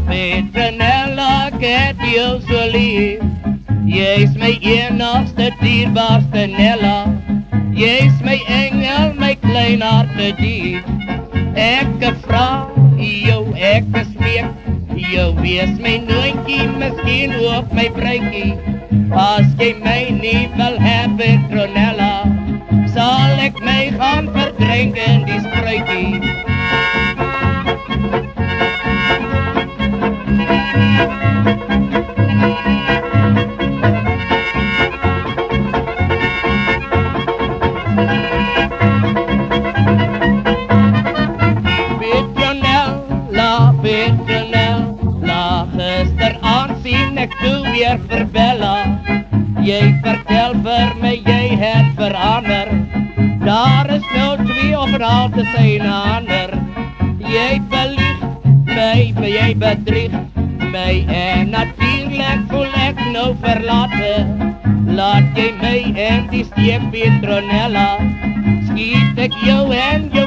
Petronella, ek het jou so lief. Jy's my enigste dierbaarste Nella. Jy's my engel, my klein harte dief. Ek vra jou, ek smeek jou, wees my noontjie, miskien ook my bruikie. As jy my nie wil hê, Petronella, sal ek my gaan verdrink in die spruitjie. Petronella, gisteraand sien ek toe weer vir Bella. Jy vertel vir my jy het verander. Daar is nou 2 of 'n half te sy 'n ander. Jy belieg my, jy bedrieg my, en natuurlik voel ek nou verlate. Laat jy my in die steek, Petronella, skiet ek jou en jou